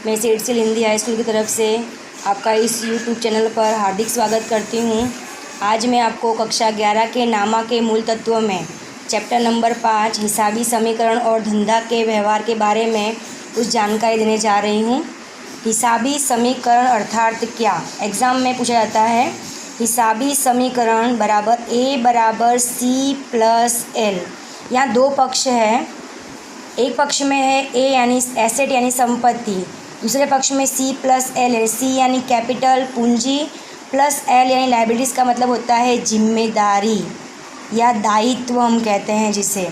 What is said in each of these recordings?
मैं सेठसिल Hindi high school की तरफ से आपका इस यूट्यूब चैनल पर हार्दिक स्वागत करती हूँ। आज मैं आपको कक्षा 11 के नामा के मूल तत्व में चैप्टर नंबर 5 हिसाबी समीकरण और धंधा के व्यवहार के बारे में कुछ जानकारी देने जा रही हूँ। हिसाबी समीकरण अर्थात क्या? एग्ज़ाम में पूछा जाता है। हिसाबी समीकरण बराबर ए बराबर सी प्लस एल। यहाँ दो पक्ष है। एक पक्ष में है ए यानी एसेट यानी संपत्ति, दूसरे पक्ष में सी प्लस एल है। सी यानी कैपिटल पूंजी प्लस एल यानी लायबिलिटीज़ का मतलब होता है जिम्मेदारी या दायित्व हम कहते हैं जिसे।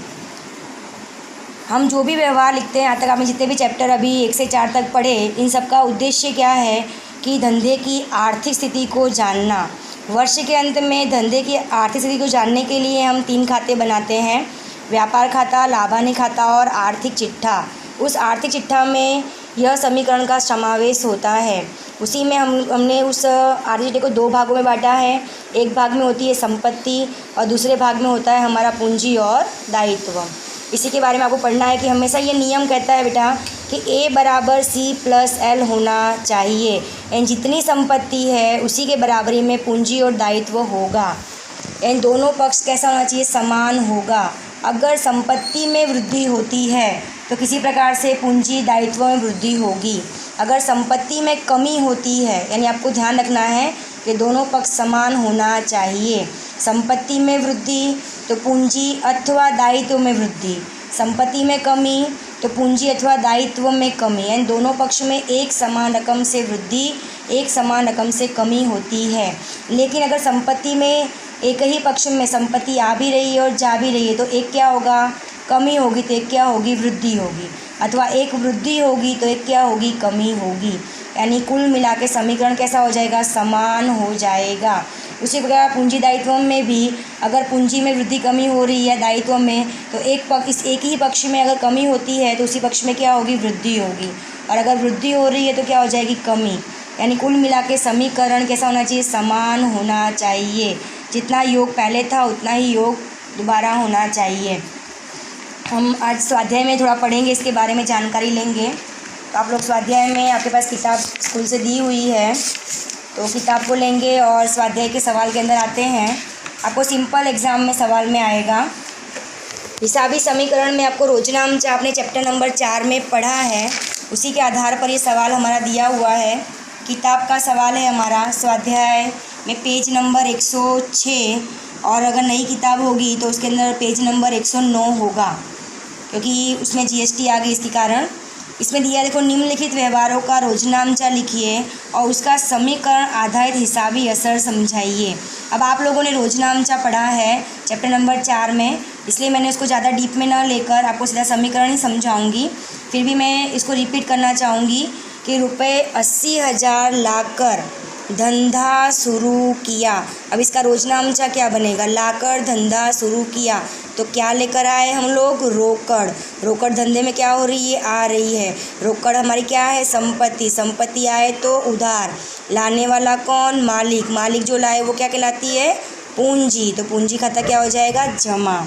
हम जो भी व्यवहार लिखते हैं, यहाँ तक आपने जितने भी चैप्टर अभी 1 से 4 तक पढ़े, इन सब का उद्देश्य क्या है कि धंधे की आर्थिक स्थिति को जानना। वर्ष के अंत में धंधे की आर्थिक स्थिति को जानने के लिए हम 3 खाते बनाते हैं, व्यापार खाता, लाभानी खाता और आर्थिक चिट्ठा। उस आर्थिक चिट्ठा में यह समीकरण का समावेश होता है। उसी में हमने उस आर्थिक चिट्ठे को 2 भागों में बांटा है। एक भाग में होती है संपत्ति और दूसरे भाग में होता है हमारा पूंजी और दायित्व। इसी के बारे में आपको पढ़ना है कि हमेशा ये नियम कहता है बेटा कि ए बराबर सी प्लस एल होना चाहिए। यानी जितनी संपत्ति है उसी के बराबरी में पूंजी और दायित्व होगा। इन दोनों पक्ष कैसा होना चाहिए? समान होगा। अगर संपत्ति में वृद्धि होती है तो किसी प्रकार से पूंजी दायित्व में वृद्धि होगी। अगर संपत्ति में कमी होती है, यानी आपको ध्यान रखना है कि दोनों पक्ष समान होना चाहिए। संपत्ति में वृद्धि तो पूंजी अथवा दायित्व में वृद्धि, संपत्ति में कमी तो पूंजी अथवा दायित्व में कमी। यानी दोनों पक्ष में एक समान रकम से वृद्धि, एक समान रकम से कमी होती है। लेकिन अगर संपत्ति में एक ही पक्ष में संपत्ति आ भी रही है और जा भी रही है तो एक क्या होगा? कमी होगी, तो एक क्या होगी? वृद्धि होगी। अथवा एक वृद्धि होगी तो एक क्या होगी? कमी होगी। यानी कुल मिला के समीकरण कैसा हो जाएगा? समान हो जाएगा। उसी प्रकार पूंजी दायित्व में भी अगर पूंजी में वृद्धि कमी हो रही है दायित्व में, तो एक ही पक्ष में अगर कमी होती है तो उसी पक्ष में क्या होगी? वृद्धि होगी। और अगर वृद्धि हो रही है तो क्या हो जाएगी? कमी। यानी कुल मिला के समीकरण कैसा होना चाहिए? समान होना चाहिए। जितना योग पहले था उतना ही योग दोबारा होना चाहिए। हम आज स्वाध्याय में थोड़ा पढ़ेंगे, इसके बारे में जानकारी लेंगे। तो आप लोग स्वाध्याय में आपके पास किताब स्कूल से दी हुई है, तो किताब को लेंगे और स्वाध्याय के सवाल के अंदर आते हैं। आपको सिंपल एग्ज़ाम में सवाल में आएगा। हिसाबी समीकरण में आपको रोजनाम आपने चैप्टर नंबर 4 में पढ़ा है, उसी के आधार पर ये सवाल हमारा दिया हुआ है। किताब का सवाल है हमारा स्वाध्याय में पेज नंबर 106, और अगर नई किताब होगी तो उसके अंदर पेज नंबर 109 होगा, क्योंकि उसमें जीएसटी आ गई। इसके कारण इसमें दिया, देखो, निम्नलिखित व्यवहारों का रोजनामचा लिखिए और उसका समीकरण आधारित हिसाबी असर समझाइए। अब आप लोगों ने रोजनामचा पढ़ा है चैप्टर नंबर 4 में, इसलिए मैंने उसको ज़्यादा डीप में न लेकर आपको सीधा समीकरण ही समझाऊंगी। फिर भी मैं इसको रिपीट करना चाहूँगी कि रुपये 80,000 लाकर धंधा शुरू किया। अब इसका रोजनामचा क्या बनेगा? लाकर धंधा शुरू किया तो क्या लेकर आए हम लोग? रोकड़। रोकड़ धंधे में क्या हो रही है? आ रही है। रोकड़ हमारी क्या है? संपत्ति। संपत्ति आए तो उधार। लाने वाला कौन? मालिक। मालिक जो लाए वो क्या कहलाती है? पूंजी। तो पूंजी खाता क्या हो जाएगा? जमा।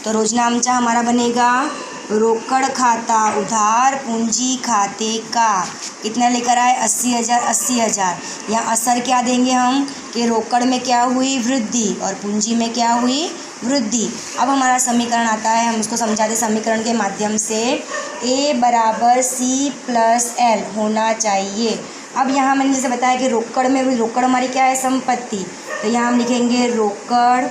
तो रोजनामचा हमारा बनेगा रोकड़ खाता उधार पूंजी खाते का। कितना लेकर आए? 80,000। 80,000। यहाँ असर क्या देंगे हम कि रोकड़ में क्या हुई? वृद्धि, और पूंजी में क्या हुई? वृद्धि। अब हमारा समीकरण आता है, हम उसको समझाते समीकरण के माध्यम से। ए बराबर सी प्लस एल होना चाहिए। अब यहाँ मैंने जैसे बताया कि रोकड़ में भी, रोकड़ हमारी क्या है? संपत्ति। तो यहाँ हम लिखेंगे रोकड़,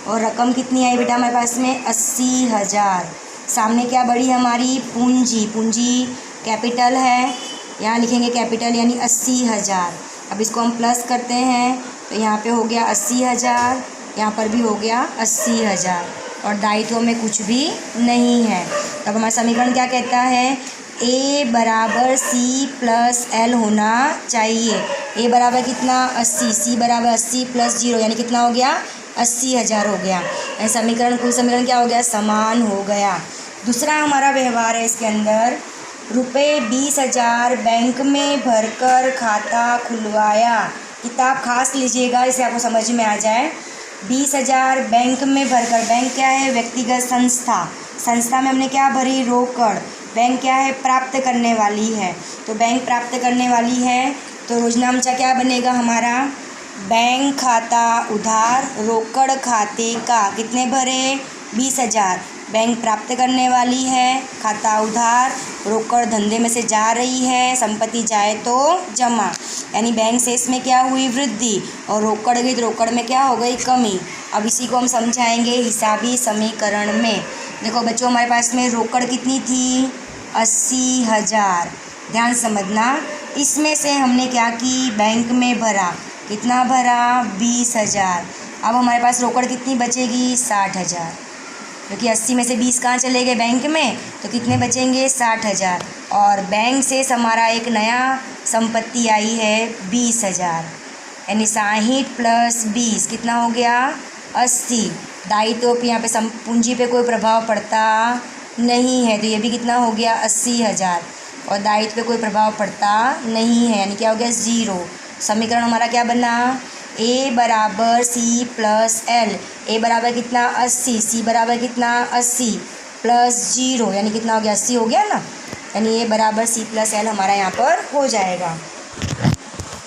और रकम कितनी आई बेटा हमारे पास में? 80,000। सामने क्या बढ़ी हमारी? पूंजी। पूंजी कैपिटल है, यहाँ लिखेंगे कैपिटल यानी 80,000। अब इसको हम प्लस करते हैं तो यहाँ पे हो गया 80,000, यहाँ पर भी हो गया 80,000, और दायित्व में कुछ भी नहीं है। तो अब हमारा समीकरण क्या कहता है? ए बराबर सी प्लस एल होना चाहिए। ए बराबर कितना? 80। सी बराबर 80 प्लस 0 यानी कितना हो गया? 80,000 हो गया। समीकरण, कुल समीकरण क्या हो गया? समान हो गया। दूसरा हमारा व्यवहार है इसके अंदर, रुपये 20,000 बैंक में भरकर खाता खुलवाया। किताब खास लीजिएगा, इसे आपको समझ में आ जाए। 20,000 बैंक में भरकर, बैंक क्या है? व्यक्तिगत संस्था। संस्था में हमने क्या भरी? रोकड़। बैंक क्या है, प्राप्त करने वाली है। तो बैंक प्राप्त करने वाली है तो रोजनामचा क्या बनेगा हमारा, बैंक खाता उधार रोकड़ खाते का कितने भरे, 20,000। बैंक प्राप्त करने वाली है, खाता उधार, रोकड़ धंधे में से जा रही है, संपत्ति जाए तो जमा, यानी बैंक शेष में क्या हुई, वृद्धि, और रोकड़ गई तो रोकड़ में क्या हो गई, कमी। अब इसी को हम समझाएंगे हिसाबी समीकरण में। देखो बच्चों, हमारे पास में रोकड़ कितनी थी, 80,000। ध्यान समझना, इसमें से हमने क्या की, बैंक में भरा, कितना भरा, 20,000। अब हमारे पास रोकड़ कितनी बचेगी, 60,000, क्योंकि 80 में से 20 कहाँ चले गए, बैंक में, तो कितने बचेंगे, 60,000। और बैंक से हमारा एक नया संपत्ति आई है 20,000, यानी 60 + 20 कितना हो गया, 80। दायित्व पे यहाँ पे पूंजी पे कोई प्रभाव पड़ता नहीं है, तो ये भी कितना हो गया, 80,000। और दायित्व पे कोई प्रभाव पड़ता नहीं है, यानी क्या हो गया, 0। समीकरण हमारा क्या बना, A बराबर C + L। A बराबर कितना, 80, C बराबर कितना, 80 + 0, यानी कितना हो गया, 80 हो गया ना, यानी A बराबर C + L हमारा यहाँ पर हो जाएगा।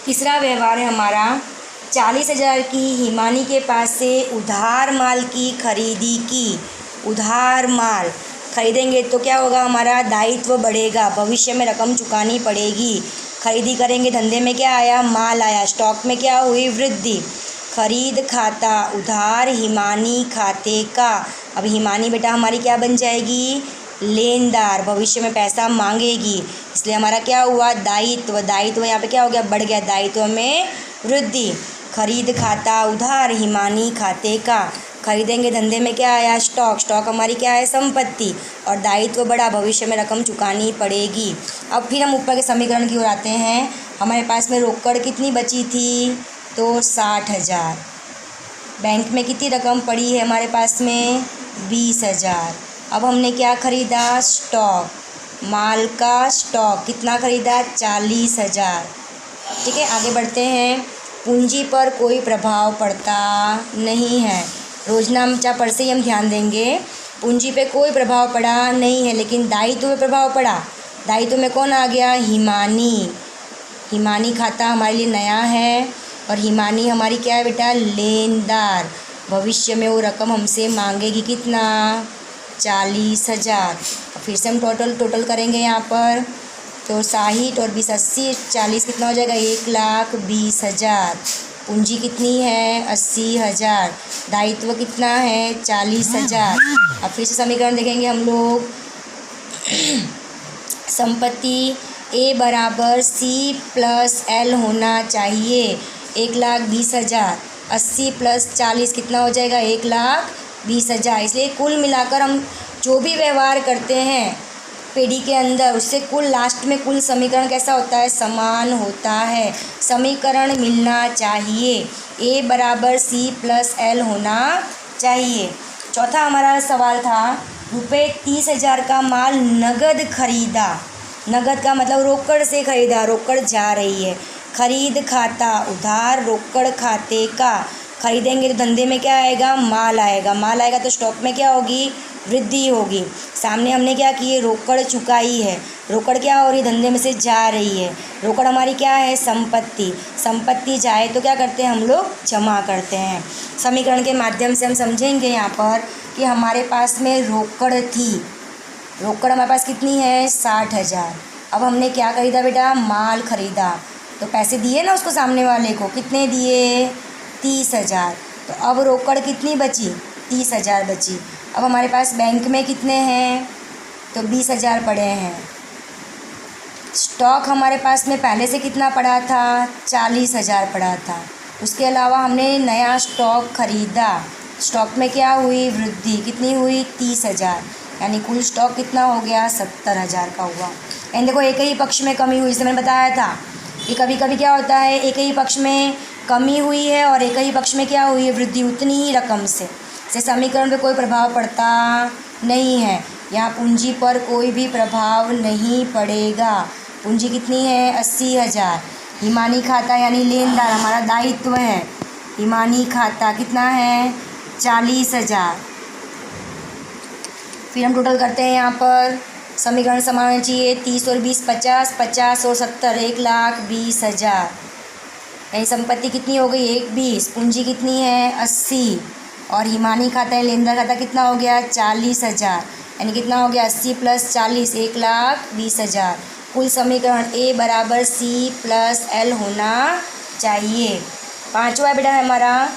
तीसरा व्यवहार है हमारा, 40,000 की हिमानी के पास से उधार माल की खरीदी की। उधार माल खरीदेंगे तो क्या होगा, हमारा दायित्व बढ़ेगा, भविष्य में रकम चुकानी पड़ेगी। खरीदी करेंगे, धंधे में क्या आया, माल आया, स्टॉक में क्या हुई, वृद्धि। खरीद खाता उधार हिमानी खाते का। अब हिमानी बेटा हमारी क्या बन जाएगी, लेनदार, भविष्य में पैसा मांगेगी, इसलिए हमारा क्या हुआ, दायित्व। दायित्व यहाँ पे क्या हो गया, बढ़ गया, दायित्व में वृद्धि। खरीद खाता उधार हिमानी खाते का। खरीदेंगे, धंधे में क्या आया, स्टॉक, स्टॉक हमारी क्या है, संपत्ति, और दायित्व बढ़ा, भविष्य में रकम चुकानी पड़ेगी। अब फिर हम ऊपर के समीकरण की ओर आते हैं। हमारे पास में रोकड़ कितनी बची थी, तो 60,000। बैंक में कितनी रकम पड़ी है हमारे पास में, 20,000। अब हमने क्या खरीदा, स्टॉक, माल का स्टॉक, कितना खरीदा, 40,000। ठीक है, आगे बढ़ते हैं। पूंजी पर कोई प्रभाव पड़ता नहीं है, रोजनामचा पर से ही हम ध्यान देंगे। पूंजी पे कोई प्रभाव पड़ा नहीं है, लेकिन दायित्व पे प्रभाव पड़ा। दायित्व में कौन आ गया, हिमानी। हिमानी खाता हमारे लिए नया है, और हिमानी हमारी क्या है बेटा, लेनदार, भविष्य में वो रकम हमसे मांगेगी, कितना, 40,000। फिर से हम टोटल करेंगे यहाँ पर, तो 60 और 20 80, 40 कितना हो जाएगा, 1,20,000। पूंजी कितनी है, 80,000। दायित्व कितना है, 40,000। अब फिर से समीकरण देखेंगे हम लोग। संपत्ति A बराबर C + L होना चाहिए, 1,20,000। 80 + 40 कितना हो जाएगा, 1,20,000। इसलिए कुल मिलाकर हम जो भी व्यवहार करते हैं पेड़ी के अंदर, उससे कुल लास्ट में कुल समीकरण कैसा होता है, समान होता है। समीकरण मिलना चाहिए, A बराबर C + L होना चाहिए। चौथा हमारा सवाल था, रुपये 30,000 का माल नगद खरीदा। नगद का मतलब रोकड़ से खरीदा, रोकड़ जा रही है। खरीद खाता उधार रोकड़ खाते का। खरीदेंगे तो धंधे में क्या आएगा, माल आएगा, माल आएगा तो स्टॉक में क्या होगी, वृद्धि होगी। सामने हमने क्या किए, रोकड़ चुकाई है, रोकड़ क्या हो रही है, धंधे में से जा रही है। रोकड़ हमारी क्या है, संपत्ति, संपत्ति जाए तो क्या करते हैं हम लोग, जमा करते हैं। समीकरण के माध्यम से हम समझेंगे यहाँ पर कि हमारे पास में रोकड़ थी, रोकड़ हमारे पास कितनी है, 60,000। अब हमने क्या खरीदा बेटा, माल खरीदा, तो पैसे दिए ना उसको, सामने वाले को, कितने दिए, 30,000। तो अब रोकड़ कितनी बची, 30,000 बची। अब हमारे पास बैंक में कितने हैं, तो 20,000 पड़े हैं। स्टॉक हमारे पास में पहले से कितना पड़ा था, 40,000 पड़ा था। उसके अलावा हमने नया स्टॉक खरीदा, स्टॉक में क्या हुई, वृद्धि, कितनी हुई, 30,000, यानी कुल स्टॉक कितना हो गया, 70,000 का हुआ। एंड देखो, एक ही पक्ष में कमी हुई, जैसे मैंने बताया था कि कभी कभी क्या होता है, एक ही पक्ष में कमी हुई है और एक ही पक्ष में क्या हुई है, वृद्धि, उतनी ही रकम से समीकरण पे कोई प्रभाव पड़ता नहीं है। यहाँ पूंजी पर कोई भी प्रभाव नहीं पड़ेगा। पूंजी कितनी है, 80,000। हिमानी खाता यानी लेनदार हमारा दायित्व है, हिमानी खाता कितना है, 40,000। फिर हम टोटल करते हैं यहाँ पर, समीकरण समान होना चाहिए। 30 और 20 50, 50 और 70 1,20,000। यानी संपत्ति कितनी हो गई 1,20,000, पूंजी कितनी है 80, और हिमानी खाता है लेनदार खाता कितना हो गया 40,000। यानी कितना हो गया 80 + 40 1,20,000। कुल समीकरण A बराबर C + L होना चाहिए। पाँचवा बेटा है हमारा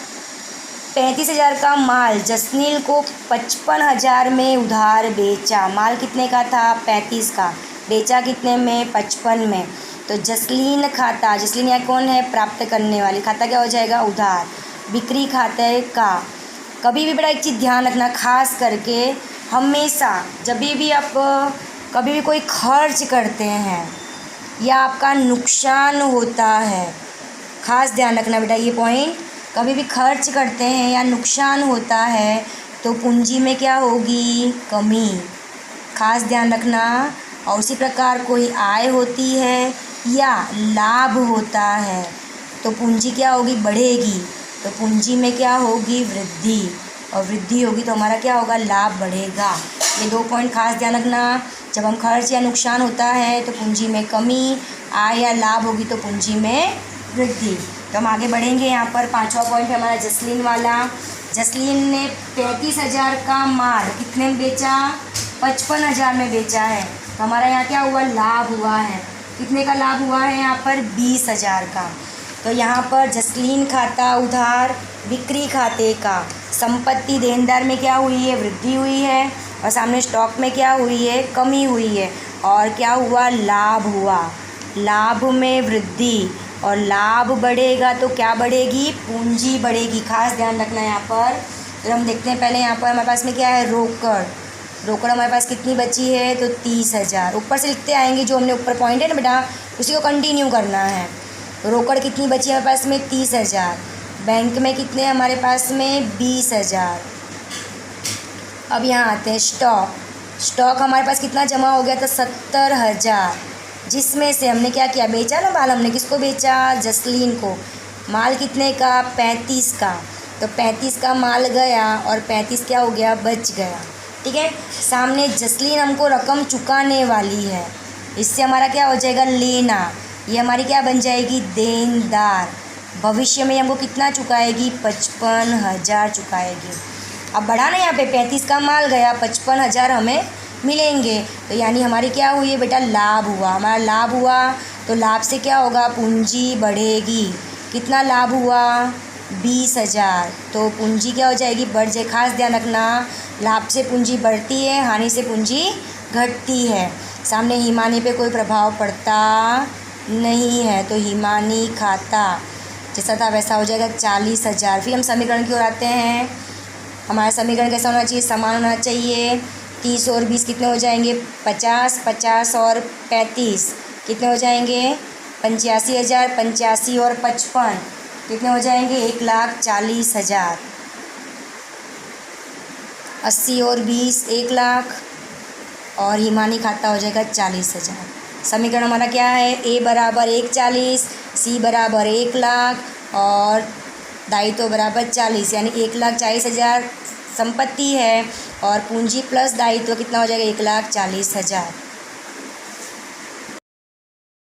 35,000 का माल जसनील को 55,000 में उधार बेचा। माल कितने का था 35 का, बेचा कितने में 55 में। तो जसलीन खाता, जसलीन यहाँ कौन है प्राप्त करने वाली, खाता क्या हो जाएगा उधार। बिक्री खाते का, कभी भी बड़ा एक चीज़ ध्यान रखना, खास करके हमेशा जब भी आप कभी भी कोई खर्च करते हैं या आपका नुकसान होता है, खास ध्यान रखना बेटा ये पॉइंट, कभी भी खर्च करते हैं या नुकसान होता है तो पूंजी में क्या होगी कमी, खास ध्यान रखना। और उसी प्रकार कोई आय होती है या लाभ होता है तो पूंजी क्या होगी बढ़ेगी, तो पूंजी में क्या होगी वृद्धि, और वृद्धि होगी तो हमारा क्या होगा लाभ बढ़ेगा। ये 2 पॉइंट खास ध्यान रखना। जब हम खर्च या नुकसान होता है तो पूंजी में कमी, आय या लाभ होगी तो पूंजी में वृद्धि। तो हम आगे बढ़ेंगे। यहाँ पर 5वां पॉइंट है हमारा जसलीन वाला। जसलीन ने 35,000 का माल कितने में बेचा 55,000 में बेचा है। तो हमारा यहाँ क्या हुआ लाभ हुआ है, कितने का लाभ हुआ है यहाँ पर 20,000 का। तो यहाँ पर जसलीन खाता उधार, बिक्री खाते का, संपत्ति देनदार में क्या हुई है वृद्धि हुई है, और सामने स्टॉक में क्या हुई है कमी हुई है, और क्या हुआ लाभ हुआ, लाभ में वृद्धि, और लाभ बढ़ेगा तो क्या बढ़ेगी पूंजी बढ़ेगी। खास ध्यान रखना यहाँ पर। तो हम देखते हैं पहले यहाँ पर हमारे पास में क्या है रोकड़, रोकड़ हमारे पास कितनी बची है तो 30,000। ऊपर से लिखते आएंगे, जो हमने ऊपर पॉइंट है ना बेटा उसी को कंटिन्यू करना है। रोकड़ कितनी बची है हमारे पास में 30,000। बैंक में कितने हमारे पास में 20,000। अब यहाँ आते हैं स्टॉक, स्टॉक हमारे पास कितना जमा हो गया था 70,000, जिसमें से हमने क्या किया बेचा ना माल, हमने किसको बेचा जसलीन को। माल कितने का 35 का, तो 35 का माल गया और 35 क्या हो गया बच गया। ठीक है, सामने जसलीन हमको रकम चुकाने वाली है, इससे हमारा क्या हो जाएगा लेना, ये हमारी क्या बन जाएगी देनदार। भविष्य में हमको कितना चुकाएगी 55,000 चुकाएगी। अब बढ़ा ना यहाँ पे 35 का माल गया 55,000 हमें मिलेंगे, तो यानी हमारी क्या हुई है बेटा लाभ हुआ। हमारा लाभ हुआ तो लाभ से क्या होगा पूंजी बढ़ेगी। कितना लाभ हुआ 20,000, तो पूंजी क्या हो जाएगी बढ़ जाए। खास ध्यान रखना लाभ से पूंजी बढ़ती है, हानि से पूंजी घटती है। सामने हिमानी पे कोई प्रभाव पड़ता नहीं है, तो हिमानी खाता जैसा था वैसा हो जाएगा 40,000। फिर हम समीकरण की ओर आते हैं। हमारा समीकरण कैसा होना चाहिए समान होना चाहिए। 30 और 20 कितने हो जाएंगे 50, 50 और 35 कितने हो जाएंगे 85,000, 85 और 55 कितने हो जाएंगे 1,40,000। 80 और 20 1,00,000, और हिमानी खाता हो जाएगा 40,000। समीकरण हमारा क्या है A बराबर 1,40, C बराबर 1,00,000 और दायित्व बराबर 40, यानी 1,40,000 संपत्ति है और पूंजी प्लस दायित्व कितना हो जाएगा 1,40,000।